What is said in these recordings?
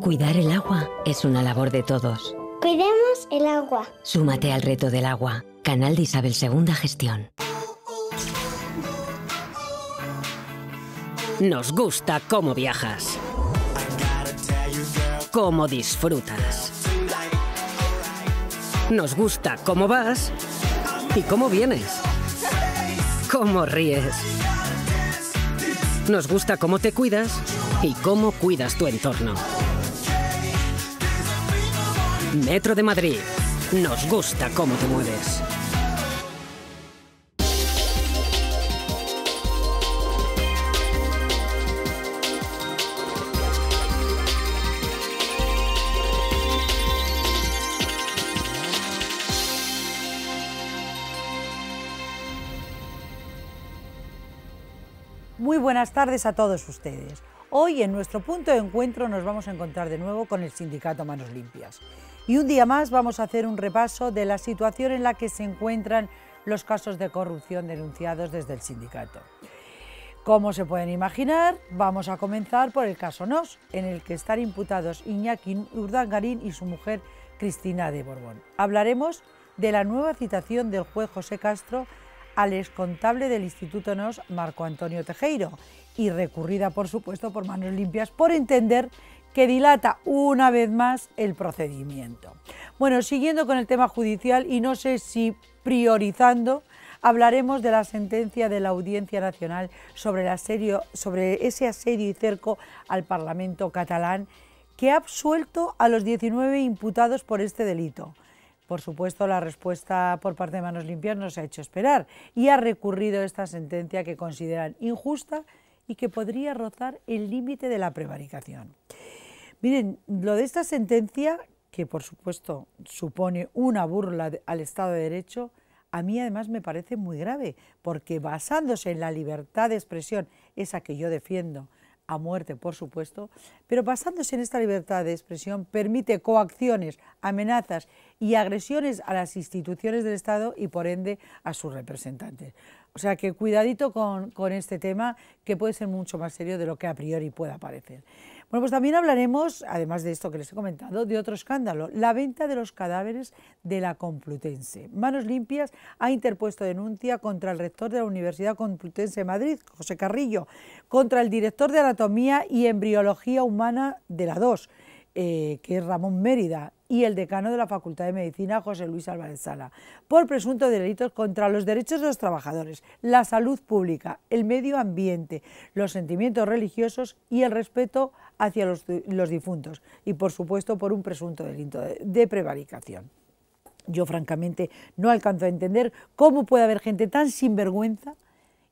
Cuidar el agua es una labor de todos. Cuidemos el agua. Súmate al reto del agua. Canal de Isabel II Gestión. Nos gusta cómo viajas, cómo disfrutas. Nos gusta cómo vas y cómo vienes, cómo ríes. Nos gusta cómo te cuidas y cómo cuidas tu entorno. Metro de Madrid. Nos gusta cómo te mueves. Muy buenas tardes a todos ustedes. Hoy en nuestro punto de encuentro nos vamos a encontrar de nuevo con el sindicato Manos Limpias. Y un día más vamos a hacer un repaso de la situación en la que se encuentran los casos de corrupción denunciados desde el sindicato. Como se pueden imaginar, vamos a comenzar por el caso Nos, en el que están imputados Iñaki Urdangarín y su mujer Cristina de Borbón. Hablaremos de la nueva citación del juez José Castro al excontable del Instituto Nos, Marco Antonio Tejero, y recurrida, por supuesto, por Manos Limpias, por entender que dilata una vez más el procedimiento. Bueno, siguiendo con el tema judicial, y no sé si priorizando, hablaremos de la sentencia de la Audiencia Nacional sobre ese asedio y cerco al Parlamento catalán, que ha absuelto a los 19 imputados por este delito. Por supuesto, la respuesta por parte de Manos Limpias no se ha hecho esperar y ha recurrido esta sentencia que consideran injusta y que podría rozar el límite de la prevaricación. Miren, lo de esta sentencia, que por supuesto supone una burla al Estado de Derecho, a mí además me parece muy grave, porque basándose en la libertad de expresión, esa que yo defiendo, a muerte, por supuesto, pero basándose en esta libertad de expresión permite coacciones, amenazas y agresiones a las instituciones del Estado y por ende a sus representantes. O sea que cuidadito con este tema, que puede ser mucho más serio de lo que a priori pueda parecer. Bueno, pues también hablaremos, además de esto que les he comentado, de otro escándalo, la venta de los cadáveres de la Complutense. Manos Limpias ha interpuesto denuncia contra el rector de la Universidad Complutense de Madrid, José Carrillo, contra el director de Anatomía y Embriología Humana de la 2, que es Ramón Mérida, y el decano de la Facultad de Medicina, José Luis Álvarez Sala, por presuntos delitos contra los derechos de los trabajadores, la salud pública, el medio ambiente, los sentimientos religiosos y el respeto hacia los difuntos, y por supuesto por un presunto delito de prevaricación. Yo francamente no alcanzo a entender cómo puede haber gente tan sinvergüenza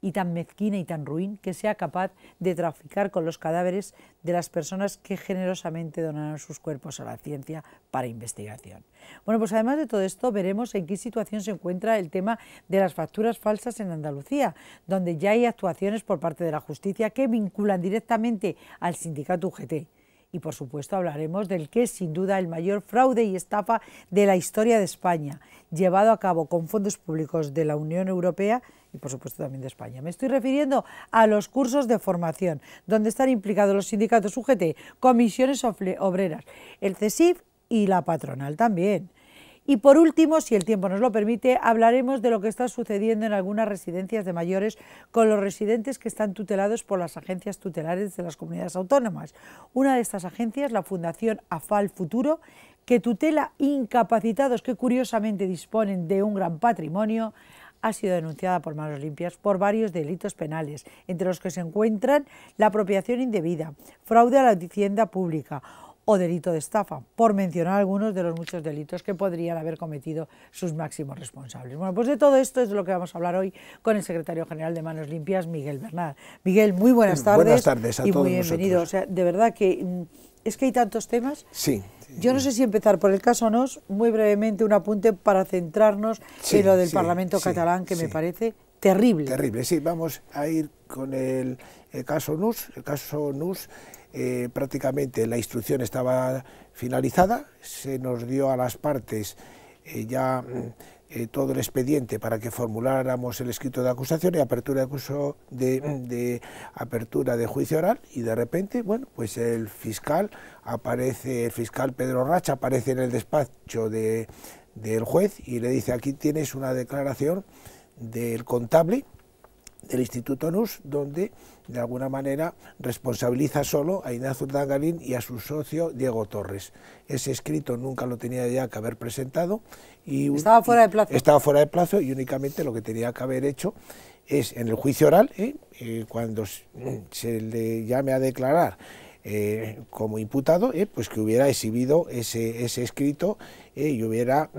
y tan mezquina y tan ruin que sea capaz de traficar con los cadáveres de las personas que generosamente donaron sus cuerpos a la ciencia para investigación. Bueno, pues además de todo esto veremos en qué situación se encuentra el tema de las facturas falsas en Andalucía, donde ya hay actuaciones por parte de la justicia que vinculan directamente al sindicato UGT. Y por supuesto hablaremos del que es sin duda el mayor fraude y estafa de la historia de España, llevado a cabo con fondos públicos de la Unión Europea y por supuesto también de España. Me estoy refiriendo a los cursos de formación, donde están implicados los sindicatos UGT, comisiones obreras, el CESIF y la patronal también. Y por último, si el tiempo nos lo permite, hablaremos de lo que está sucediendo en algunas residencias de mayores con los residentes que están tutelados por las agencias tutelares de las comunidades autónomas. Una de estas agencias, la Fundación AFAL Futuro, que tutela incapacitados que curiosamente disponen de un gran patrimonio, ha sido denunciada por Manos Limpias por varios delitos penales, entre los que se encuentran la apropiación indebida, fraude a la hacienda pública o delito de estafa, por mencionar algunos de los muchos delitos que podrían haber cometido sus máximos responsables. Bueno, pues de todo esto es de lo que vamos a hablar hoy con el secretario general de Manos Limpias, Miguel Bernal. Miguel, muy buenas tardes. Buenas tardes a y todos muy bienvenido. nosotros. O sea, de verdad que es que hay tantos temas. Sí. Yo no sé si empezar por el caso Nos, muy brevemente un apunte para centrarnos en lo del Parlamento catalán, que me parece terrible. Terrible, sí. Vamos a ir con el caso Nos. El caso Nos, prácticamente la instrucción estaba finalizada, se nos dio a las partes ya todo el expediente para que formuláramos el escrito de acusación y apertura de juicio oral, y de repente, bueno, pues el fiscal Pedro Rach aparece en el despacho del juez y le dice: aquí tienes una declaración del contable del Instituto NUS, donde de alguna manera responsabiliza solo a Ignacio Urdangarín y a su socio Diego Torres. Ese escrito nunca lo tenía ya que haber presentado y estaba fuera de plazo. Estaba fuera de plazo, y únicamente lo que tenía que haber hecho es en el juicio oral, cuando se le llame a declarar como imputado, pues que hubiera exhibido ese escrito y hubiera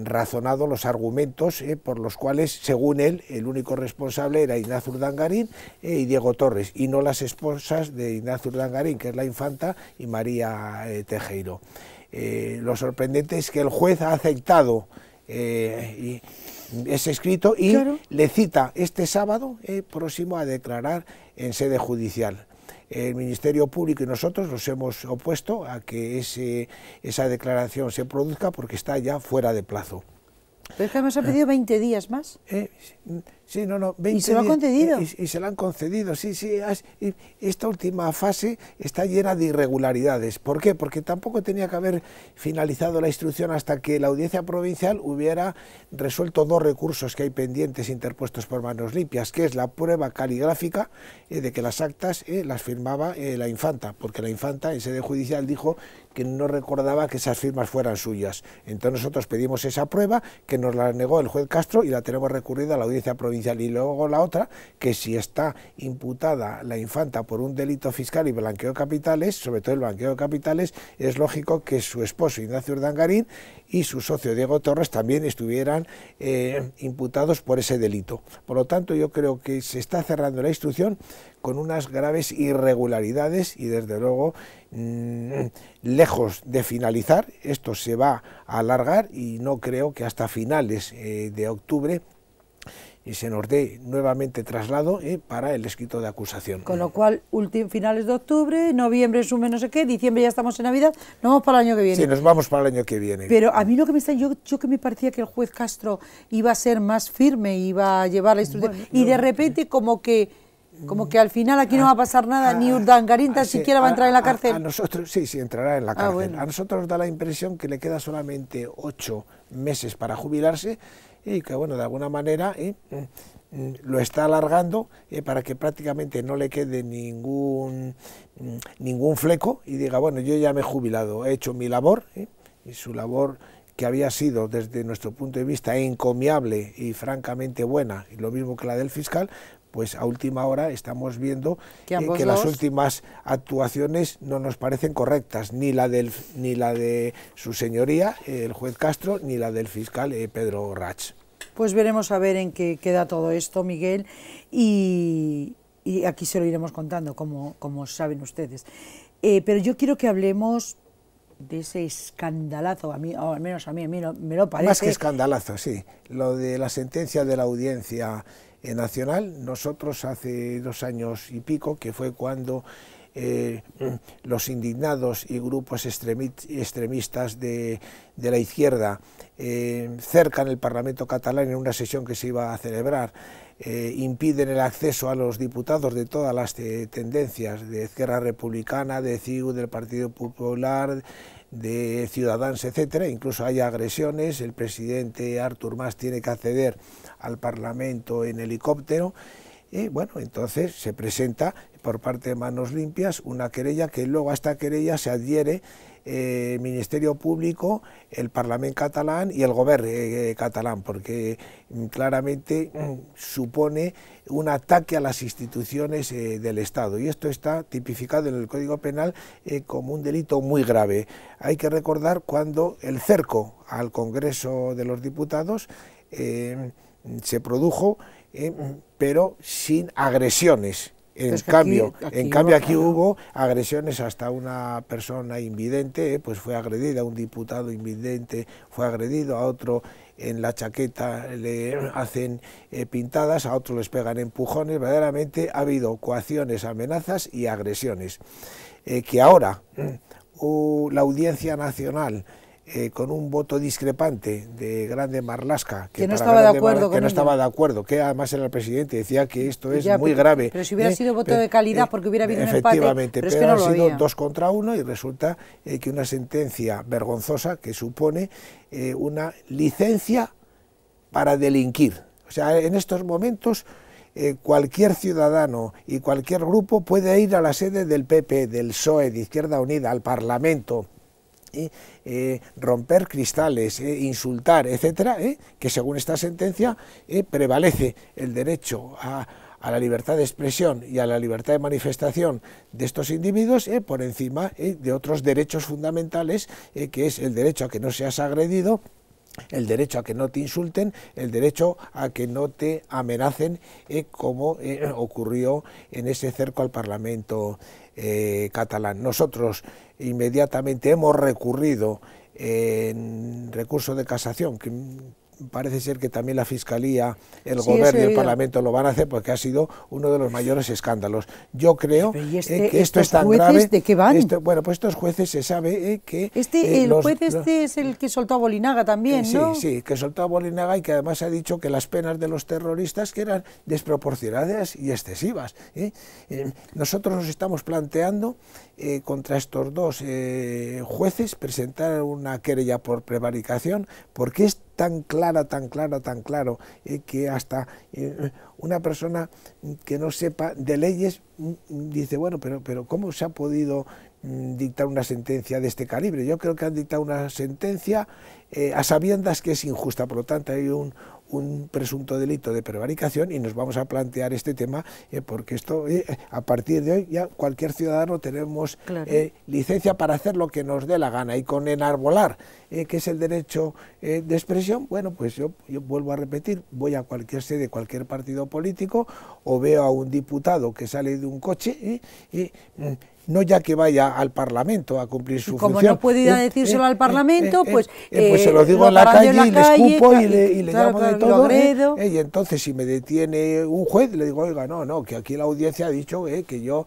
razonado los argumentos por los cuales, según él, el único responsable era Ignacio Urdangarín y Diego Torres, y no las esposas de Ignacio Urdangarín, que es la infanta, y María Tejero. Lo sorprendente es que el juez ha aceptado ese escrito y claro, le cita este sábado próximo a declarar en sede judicial. El Ministerio Público y nosotros nos hemos opuesto a que esa declaración se produzca porque está ya fuera de plazo. Pero es que además ha pedido 20 días más. Sí, no, 20 ¿Y se lo ha concedido? Y se lo han concedido, sí. Esta última fase está llena de irregularidades. ¿Por qué? Porque tampoco tenía que haber finalizado la instrucción hasta que la Audiencia Provincial hubiera resuelto 2 recursos que hay pendientes interpuestos por Manos Limpias, que es la prueba caligráfica de que las actas las firmaba la infanta, porque la infanta en sede judicial dijo que no recordaba que esas firmas fueran suyas. Entonces nosotros pedimos esa prueba, que nos la negó el juez Castro, y la tenemos recurrida a la Audiencia Provincial. Y luego la otra, que si está imputada la infanta por un delito fiscal y blanqueo de capitales, sobre todo el blanqueo de capitales, es lógico que su esposo Ignacio Urdangarín y su socio Diego Torres también estuvieran imputados por ese delito. Por lo tanto, yo creo que se está cerrando la instrucción con unas graves irregularidades y, desde luego, lejos de finalizar, esto se va a alargar, y no creo que hasta finales de octubre se nos dé nuevamente traslado para el escrito de acusación. Con lo cual, finales de octubre, noviembre sume no sé qué, diciembre ya estamos en Navidad, nos vamos para el año que viene. Sí, nos vamos para el año que viene. Pero a mí lo que me está, yo que me parecía que el juez Castro iba a ser más firme, iba a llevar la instrucción, bueno, y de repente como que al final aquí no va a pasar nada, ni Urdangarín tan siquiera va a entrar en la cárcel. A nosotros, sí, entrará en la cárcel. Bueno. A nosotros nos da la impresión que le queda solamente 8 meses para jubilarse, y que, bueno, de alguna manera lo está alargando para que prácticamente no le quede ningún fleco y diga: bueno, yo ya me he jubilado, he hecho mi labor, y su labor, que había sido desde nuestro punto de vista encomiable y francamente buena, y lo mismo que la del fiscal, pues a última hora estamos viendo que las últimas actuaciones no nos parecen correctas, ni la de su señoría, el juez Castro, ni la del fiscal Pedro Rach. Pues veremos a ver en qué queda todo esto, Miguel, y aquí se lo iremos contando, como saben ustedes. Pero yo quiero que hablemos de ese escandalazo, a mí, o al menos a mí me lo parece. Más que escandalazo, sí. Lo de la sentencia de la Audiencia Nacional, nosotros hace 2 años y pico, que fue cuando los indignados y grupos extremistas de la izquierda cercan el Parlamento catalán en una sesión que se iba a celebrar, impiden el acceso a los diputados de todas las tendencias, de Esquerra Republicana, de CiU, del Partido Popular, de Ciudadanos, etcétera. Incluso hay agresiones, el presidente Artur Mas tiene que acceder al Parlamento en helicóptero. Bueno, entonces se presenta por parte de Manos Limpias una querella, que luego a esta querella se adhiere el Ministerio Público, el Parlamento catalán y el Gobierno catalán, porque claramente supone un ataque a las instituciones del Estado, y esto está tipificado en el Código Penal como un delito muy grave. Hay que recordar cuando el cerco al Congreso de los Diputados se produjo, pero sin agresiones. En cambio, aquí hubo agresiones, hasta una persona invidente pues fue agredida, un diputado invidente fue agredido, a otro en la chaqueta le hacen pintadas, a otro les pegan empujones. Verdaderamente ha habido coacciones, amenazas y agresiones. Que ahora la Audiencia Nacional con un voto discrepante de Grande Marlaska, que no estaba de acuerdo, que no estaba de acuerdo, que además era el presidente, decía que esto es muy pero, grave. Pero si hubiera sido voto de calidad, porque hubiera habido un empate, efectivamente, pero es que no lo ha sido había. 2 contra 1 y resulta que una sentencia vergonzosa que supone una licencia para delinquir. O sea, en estos momentos cualquier ciudadano y cualquier grupo puede ir a la sede del PP, del PSOE, de Izquierda Unida, al Parlamento, romper cristales, insultar, etcétera, que según esta sentencia prevalece el derecho a la libertad de expresión y a la libertad de manifestación de estos individuos por encima de otros derechos fundamentales, que es el derecho a que no seas agredido, el derecho a que no te insulten, el derecho a que no te amenacen, como ocurrió en ese cerco al Parlamento catalán. Nosotros inmediatamente hemos recurrido en recurso de casación, que parece ser que también la Fiscalía, el Gobierno y el Parlamento lo van a hacer, porque ha sido uno de los mayores escándalos. Yo creo que esto es tan grave. ¿De qué van? Bueno, pues estos jueces se sabe que... el juez es el que soltó a Bolinaga también, ¿no? Sí, que soltó a Bolinaga y que además ha dicho que las penas de los terroristas que eran desproporcionadas y excesivas. Nosotros nos estamos planteando contra estos 2 jueces presentar una querella por prevaricación, porque es tan claro, que hasta una persona que no sepa de leyes dice, bueno, pero ¿cómo se ha podido dictar una sentencia de este calibre? Yo creo que han dictado una sentencia a sabiendas que es injusta, por lo tanto hay un presunto delito de prevaricación y nos vamos a plantear este tema porque esto, a partir de hoy, ya cualquier ciudadano tenemos licencia para hacer lo que nos dé la gana, y con enarbolar, que es el derecho de expresión, bueno, pues yo vuelvo a repetir, voy a cualquier sede, cualquier partido político, o veo a un diputado que sale de un coche no ya que vaya al Parlamento a cumplir su función. Como no puede ir a decírselo al Parlamento, pues se lo digo en la calle y le escupo y le llamo de todo. Y entonces si me detiene un juez, le digo, oiga, no, que aquí la audiencia ha dicho que yo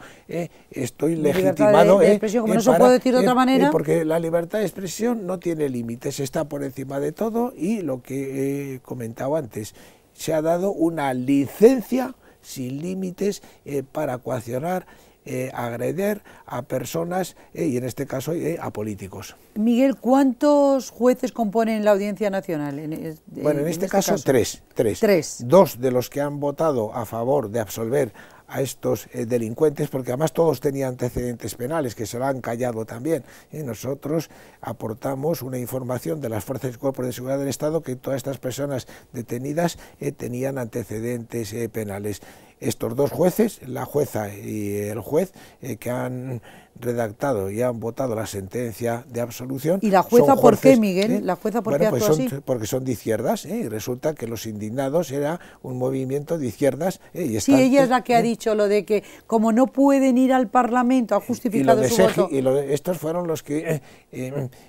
estoy legitimado. De expresión, como no se puede decir de otra manera. Porque la libertad de expresión no tiene límites, está por encima de todo, y lo que he comentado antes, se ha dado una licencia sin límites para coaccionar, agredir a personas y en este caso a políticos. Miguel, ¿cuántos jueces componen la Audiencia Nacional? Bueno, en este caso 3. 2 de los que han votado a favor de absolver a estos delincuentes, porque además todos tenían antecedentes penales que se lo han callado también. Nosotros aportamos una información de las fuerzas y cuerpos de seguridad del Estado que todas estas personas detenidas tenían antecedentes penales. Estos 2 jueces, la jueza y el juez, que han redactado y han votado la sentencia de absolución. ¿Y la jueza por qué, Miguel? ¿La jueza por qué pues actúa así? Porque son de izquierdas, y resulta que los indignados era un movimiento de izquierdas. Y sí, ella es la que ha dicho lo de que como no pueden ir al Parlamento, ha justificado su voto. Estos fueron los que...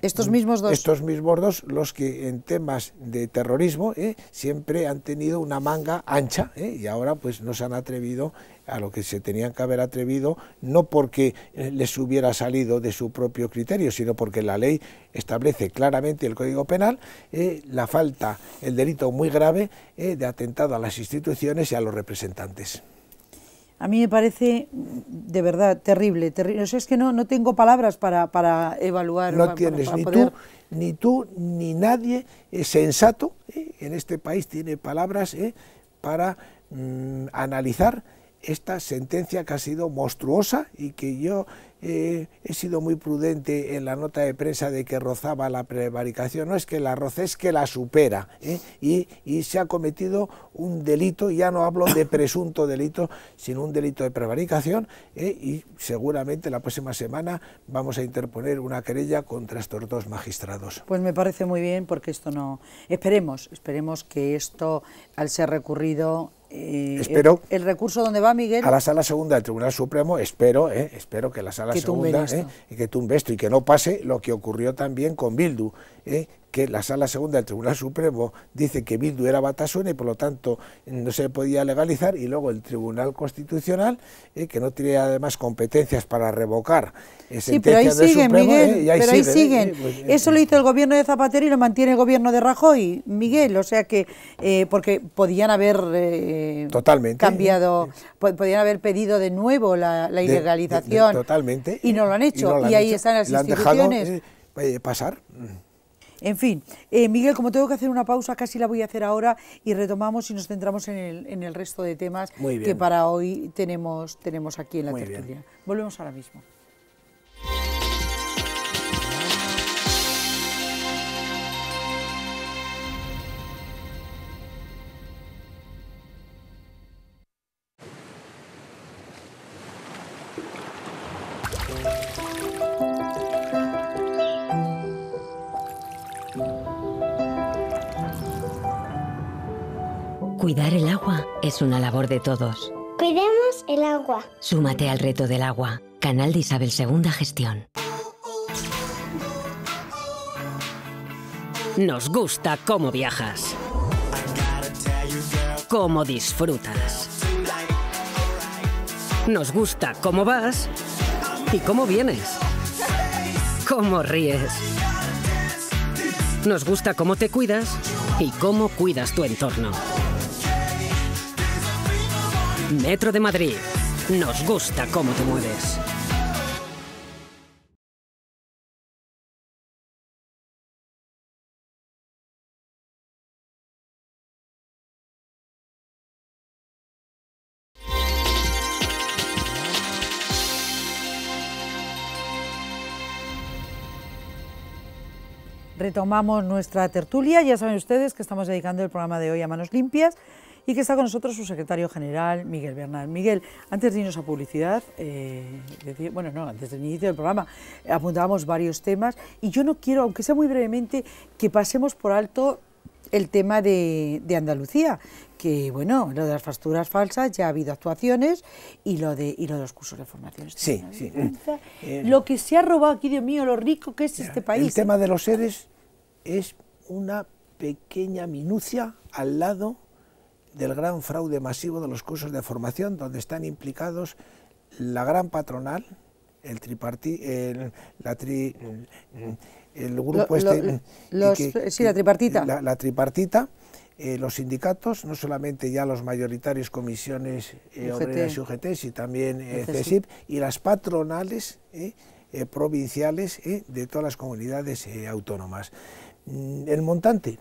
estos mismos 2. Estos mismos 2, los que en temas de terrorismo siempre han tenido una manga ancha, y ahora pues no se han atrevido a lo que se tenían que haber atrevido, no porque les hubiera salido de su propio criterio, sino porque la ley establece claramente, el Código Penal, la falta, el delito muy grave de atentado a las instituciones y a los representantes. A mí me parece de verdad terrible, terrible. O sea, es que no tengo palabras para evaluar. No tienes ni tú ni nadie sensato en este país tiene palabras para analizar esta sentencia que ha sido monstruosa y que yo he sido muy prudente en la nota de prensa de que rozaba la prevaricación. No es que la roce, es que la supera, y se ha cometido un delito, ya no hablo de presunto delito, sino un delito de prevaricación, y seguramente la próxima semana vamos a interponer una querella contra estos 2 magistrados. Pues me parece muy bien, porque esto no... Esperemos que esto, al ser recurrido... espero ¿El recurso dónde va, Miguel? A la Sala Segunda del Tribunal Supremo. Espero que la Sala Segunda que tumbe esto y que no pase lo que ocurrió también con Bildu, que la Sala Segunda del Tribunal Supremo dice que Bildu era Batasuna y por lo tanto no se podía legalizar, y luego el Tribunal Constitucional, que no tiene además competencias para revocar sí, pero ahí siguen, Supremo, Miguel, ahí pero ahí siguen, siguen. Eso lo hizo el gobierno de Zapatero y lo mantiene el gobierno de Rajoy, Miguel, o sea que, porque podían haber cambiado, podían haber pedido de nuevo la ilegalización, totalmente, y no lo han hecho, y ahí están las instituciones. Pasar. En fin, Miguel, como tengo que hacer una pausa, casi la voy a hacer ahora y retomamos y nos centramos en el resto de temas que para hoy tenemos aquí en la tertulia. Volvemos ahora mismo. Cuidar el agua es una labor de todos. Cuidemos el agua. Súmate al reto del agua. Canal de Isabel II Gestión. Nos gusta cómo viajas, cómo disfrutas. Nos gusta cómo vas y cómo vienes, cómo ríes. Nos gusta cómo te cuidas y cómo cuidas tu entorno. Metro de Madrid. Nos gusta cómo te mueves. Retomamos nuestra tertulia, ya saben ustedes que estamos dedicando el programa de hoy a manos limpias y que está con nosotros su secretario general, Miguel Bernal. Miguel, antes de irnos a publicidad, antes del inicio del programa, apuntábamos varios temas y yo no quiero, aunque sea muy brevemente, que pasemos por alto el tema de Andalucía, que bueno, lo de las facturas falsas, ya ha habido actuaciones y lo de los cursos de formación. Sí. Lo que se ha robado aquí, Dios mío, lo rico que es este país. El tema de los ERES es una pequeña minucia al lado del gran fraude masivo de los cursos de formación, donde están implicados la gran patronal, el grupo la tripartita. La tripartita, los sindicatos, no solamente ya los mayoritarios comisiones obreras y UGT, sino también CESIP, y las patronales provinciales de todas las comunidades autónomas. El montante,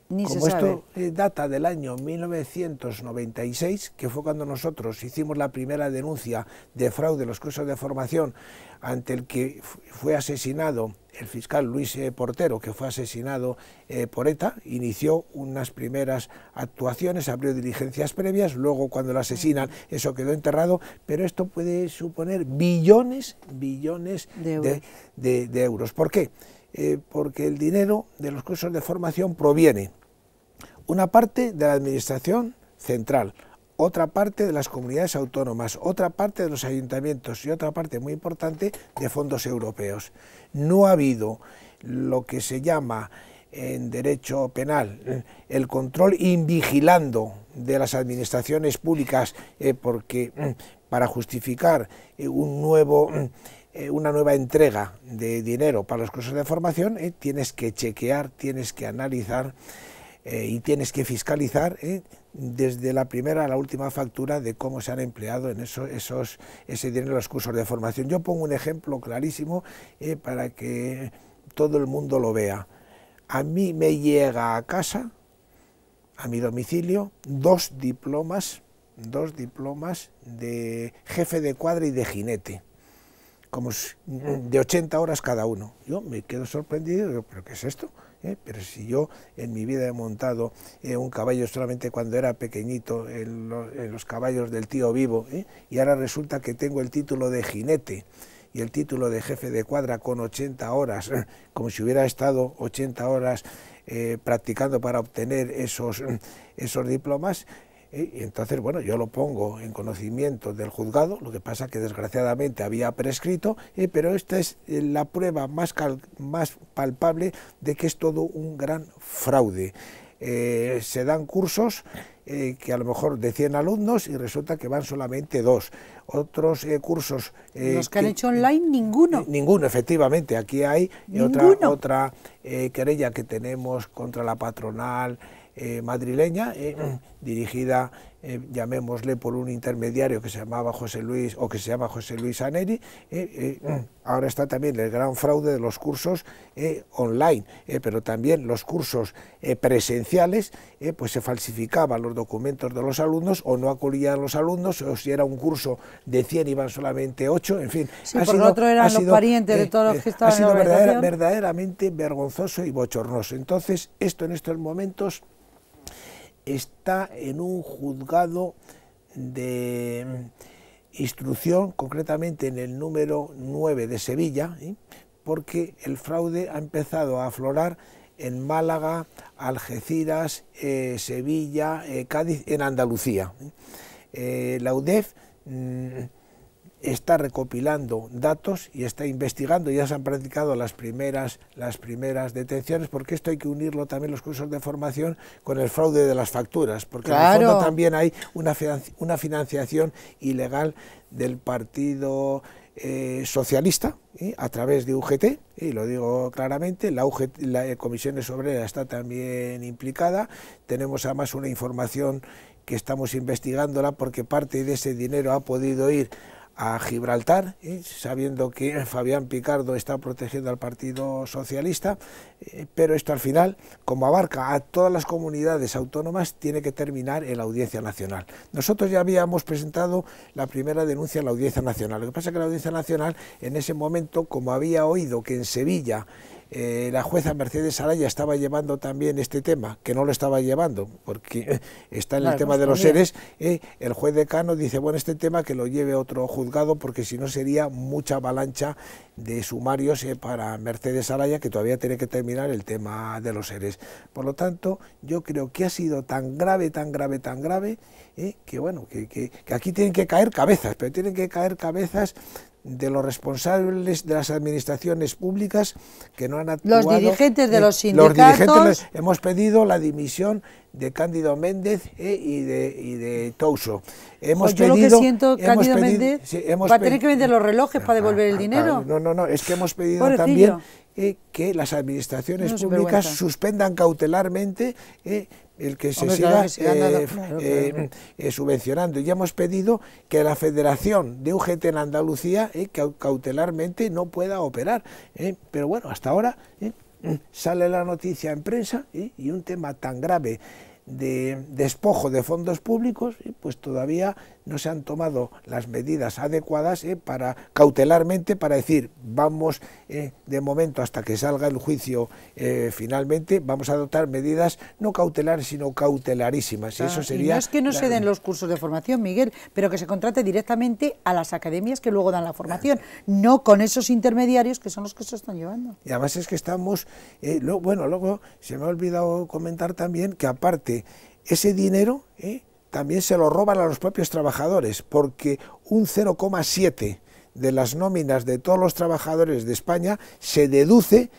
como esto data del año 1996, que fue cuando nosotros hicimos la primera denuncia de fraude en los cursos de formación, ante el que fue asesinado el fiscal Luis Portero, que fue asesinado por ETA, inició unas primeras actuaciones, abrió diligencias previas, luego cuando lo asesinan eso quedó enterrado, pero esto puede suponer billones de euros. ¿Por qué? Porque el dinero de los cursos de formación proviene una parte de la administración central, otra parte de las comunidades autónomas, otra parte de los ayuntamientos y otra parte muy importante de fondos europeos. No ha habido lo que se llama en derecho penal el control invigilando de las administraciones públicas, porque para justificar una nueva entrega de dinero para los cursos de formación tienes que chequear, tienes que analizar y tienes que fiscalizar desde la primera a la última factura de cómo se han empleado en ese dinero en los cursos de formación. Yo pongo un ejemplo clarísimo para que todo el mundo lo vea. A mí me llega a casa, a mi domicilio, dos diplomas de jefe de cuadra y de jinete, como de 80 horas cada uno. Yo me quedo sorprendido, digo, ¿pero qué es esto? Pero si yo en mi vida he montado un caballo solamente cuando era pequeñito, en los caballos del tío Vivo, y ahora resulta que tengo el título de jinete y el título de jefe de cuadra con 80 horas, como si hubiera estado 80 horas practicando para obtener esos diplomas. Y entonces, bueno, yo lo pongo en conocimiento del juzgado, lo que pasa que desgraciadamente había prescrito, pero esta es la prueba más palpable de que es todo un gran fraude. Se dan cursos que a lo mejor de 100 alumnos y resulta que van solamente 2. Otros cursos... los que han hecho online, ninguno. Ninguno, efectivamente. Aquí hay otra querella que tenemos contra la patronal madrileña, dirigida, llamémosle, por un intermediario que se llamaba José Luis, o que se llama José Luis Aneri. Ahora está también el gran fraude de los cursos online, pero también los cursos presenciales, pues se falsificaban los documentos de los alumnos, o no acudían los alumnos, o si era un curso de 100 iban solamente 8, en fin. Sí, porque otro eran los parientes de todos los que estaban en la organización. Ha sido verdaderamente vergonzoso y bochornoso. Entonces, esto en estos momentos está en un juzgado de instrucción, concretamente en el número 9 de Sevilla, porque el fraude ha empezado a aflorar en Málaga, Algeciras, Sevilla, Cádiz, en Andalucía. La UDEF está recopilando datos y está investigando, ya se han practicado las primeras detenciones, porque esto hay que unirlo también, los cursos de formación, con el fraude de las facturas, porque en el fondo también hay una financiación ilegal del Partido Socialista, a través de UGT, y lo digo claramente, la Comisiones Obreras está también implicada. Tenemos además una información que estamos investigándola, porque parte de ese dinero ha podido ir a Gibraltar, sabiendo que Fabián Picardo está protegiendo al Partido Socialista, pero esto al final, como abarca a todas las comunidades autónomas, tiene que terminar en la Audiencia Nacional. Nosotros ya habíamos presentado la primera denuncia en la Audiencia Nacional. Lo que pasa es que la Audiencia Nacional, en ese momento, como había oído que en Sevilla la jueza Mercedes Araya estaba llevando también este tema, que no lo estaba llevando, porque está en el tema de los seres, el juez decano dice, bueno, este tema que lo lleve otro juzgado, porque si no sería mucha avalancha de sumarios para Mercedes Araya, que todavía tiene que terminar el tema de los seres. Por lo tanto, yo creo que ha sido tan grave, que bueno, que aquí tienen que caer cabezas, pero tienen que caer cabezas de los responsables de las administraciones públicas que no han actuado. Los dirigentes de los sindicatos. Los dirigentes, hemos pedido la dimisión de Cándido Méndez y de Touso. Yo lo que siento, Cándido Méndez va a tener que vender los relojes para devolver el dinero. No, es que hemos pedido también que las administraciones públicas suspendan cautelarmente el que se siga subvencionando. Ya hemos pedido que la Federación de UGT en Andalucía cautelarmente no pueda operar, pero bueno, hasta ahora sale la noticia en prensa, y un tema tan grave de despojo de fondos públicos, pues todavía no se han tomado las medidas adecuadas para cautelarmente, para decir, vamos de momento hasta que salga el juicio finalmente, vamos a adoptar medidas no cautelares sino cautelarísimas. Eso sería, y no es que no se den los cursos de formación, Miguel, pero que se contrate directamente a las academias que luego dan la formación, no con esos intermediarios que son los que se están llevando. Y además es que estamos, luego se me ha olvidado comentar también que aparte ese dinero también se lo roban a los propios trabajadores, porque un 0,7 de las nóminas de todos los trabajadores de España se deduce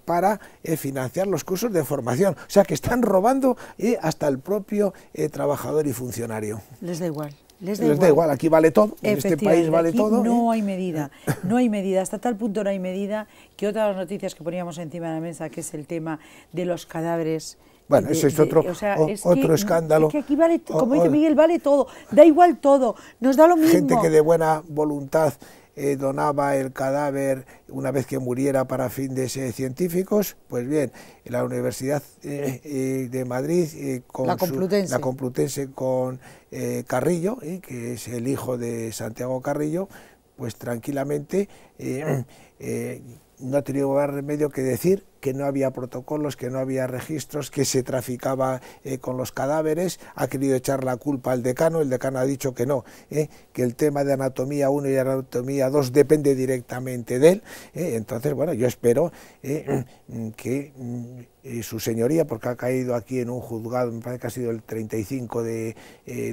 para financiar los cursos de formación. O sea que están robando hasta el propio trabajador y funcionario. Les da igual. Les da igual, aquí vale todo, en este país vale todo. No hay medida, hasta tal punto no hay medida que otra de las noticias que poníamos encima de la mesa, que es el tema de los cadáveres. Bueno, eso es otro escándalo. Es que aquí vale, como dice Miguel, vale todo, da igual todo, nos da lo mismo. Gente que de buena voluntad donaba el cadáver una vez que muriera para fines científicos, pues bien, la Universidad de Madrid, con la Complutense con Carrillo, que es el hijo de Santiago Carrillo, pues tranquilamente no ha tenido más remedio que decir que no había protocolos, que no había registros, que se traficaba con los cadáveres, ha querido echar la culpa al decano, el decano ha dicho que no, que el tema de anatomía 1 y anatomía 2 depende directamente de él. Entonces, bueno, yo espero que su señoría, porque ha caído aquí en un juzgado, me parece que ha sido el 35 de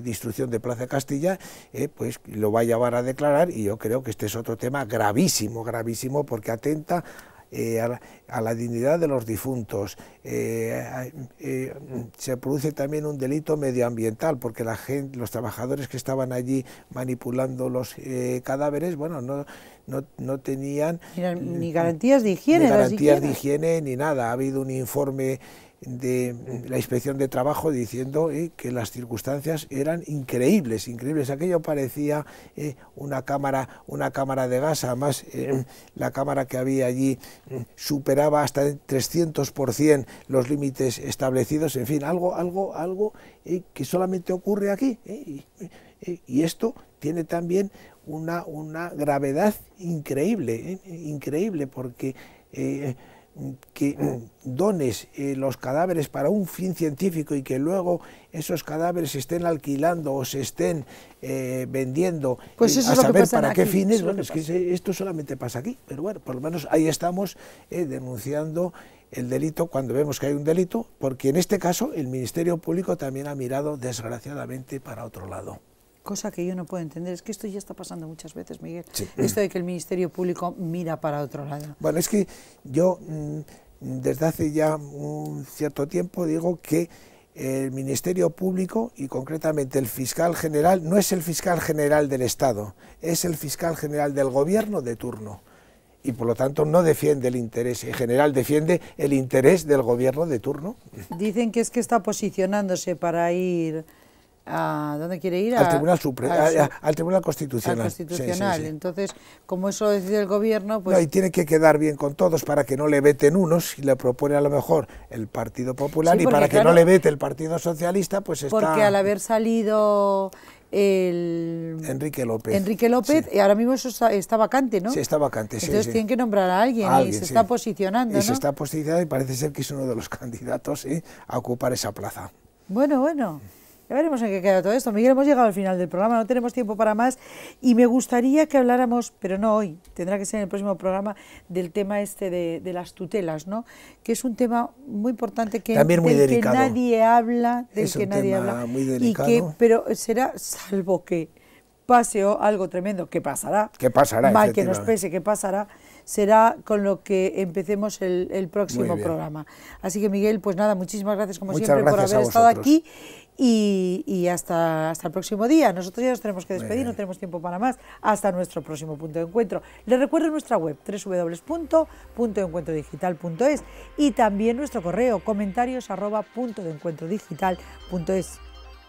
instrucción de Plaza Castilla, pues lo va a llevar a declarar, y yo creo que este es otro tema gravísimo, gravísimo, porque atenta a la dignidad de los difuntos. Se produce también un delito medioambiental, porque la gente, los trabajadores que estaban allí manipulando los cadáveres, bueno, no tenían ni garantías de higiene, ni garantías de higiene ni nada. Ha habido un informe de la Inspección de Trabajo diciendo que las circunstancias eran increíbles, increíbles. Aquello parecía una cámara de gas. Además la cámara que había allí superaba hasta 300% los límites establecidos. En fin, algo que solamente ocurre aquí, y esto tiene también una gravedad increíble, increíble, porque que dones los cadáveres para un fin científico y que luego esos cadáveres se estén alquilando o se estén vendiendo, pues eso a es lo saber que pasa para qué aquí, fines. Bueno, es que esto solamente pasa aquí, pero bueno, por lo menos ahí estamos denunciando el delito cuando vemos que hay un delito, porque en este caso el Ministerio Público también ha mirado desgraciadamente para otro lado. Cosa que yo no puedo entender, es que esto ya está pasando muchas veces, Miguel, sí. Esto de que el Ministerio Público mira para otro lado. Bueno, es que yo desde hace ya un cierto tiempo digo que el Ministerio Público, y concretamente el fiscal general, no es el fiscal general del Estado, es el fiscal general del gobierno de turno. Y por lo tanto no defiende el interés en general, defiende el interés del gobierno de turno. Dicen que es que está posicionándose para ir... ¿A dónde quiere ir? Al Tribunal Supremo, al Tribunal Constitucional. Al Constitucional. Sí, sí, sí. Entonces, como eso lo decide el gobierno, pues... No, y tiene que quedar bien con todos para que no le veten unos, y le propone a lo mejor el Partido Popular, sí, y para que no le vete el Partido Socialista, pues está... Porque al haber salido Enrique López, sí. Y ahora mismo eso está vacante, ¿no? Sí, está vacante, sí. Entonces tienen que nombrar a alguien y se está posicionando, ¿no? Y se está posicionando, y parece ser que es uno de los candidatos a ocupar esa plaza. Bueno. Ya veremos en qué queda todo esto. Miguel, hemos llegado al final del programa, no tenemos tiempo para más, y me gustaría que habláramos, pero no hoy, tendrá que ser en el próximo programa, del tema este de las tutelas, ¿no? Que es un tema muy importante, que también muy delicado. Que nadie habla, es un tema muy delicado. Y que, pero será, salvo que pase algo tremendo, que pasará, mal que nos pese, que pasará, será con lo que empecemos el próximo programa. Así que, Miguel, pues nada, muchísimas gracias como siempre por haber estado aquí, y hasta el próximo día. Nosotros ya nos tenemos que despedir, no tenemos tiempo para más. Hasta nuestro próximo punto de encuentro. Les recuerdo nuestra web, www.puntodencuentrodigital.es, y también nuestro correo, comentarios@puntodencuentrodigital.es.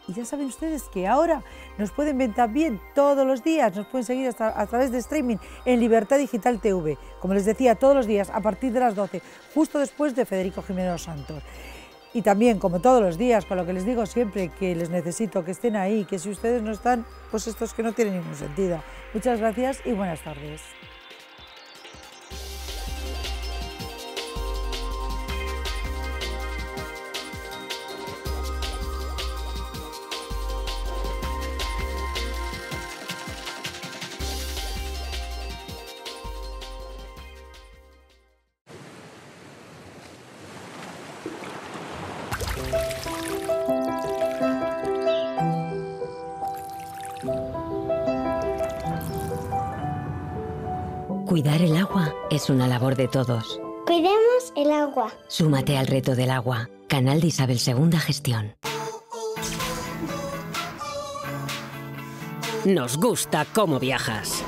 Y ya saben ustedes que ahora nos pueden ver también todos los días, nos pueden seguir a través de streaming en Libertad Digital TV, como les decía, todos los días a partir de las 12, justo después de Federico Jiménez Los Santos. Y también, como todos los días, con lo que les digo siempre, que les necesito, que estén ahí, que si ustedes no están, pues esto es que no tiene ningún sentido. Muchas gracias y buenas tardes. Cuidar el agua es una labor de todos. Cuidemos el agua. Súmate al reto del agua. Canal de Isabel II Gestión. Nos gusta cómo viajas,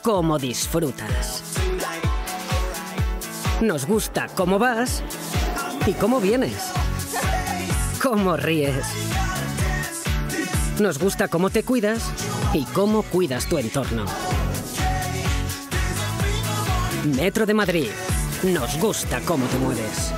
cómo disfrutas. Nos gusta cómo vas y cómo vienes, cómo ríes. Nos gusta cómo te cuidas y cómo cuidas tu entorno. Metro de Madrid. Nos gusta cómo te mueves.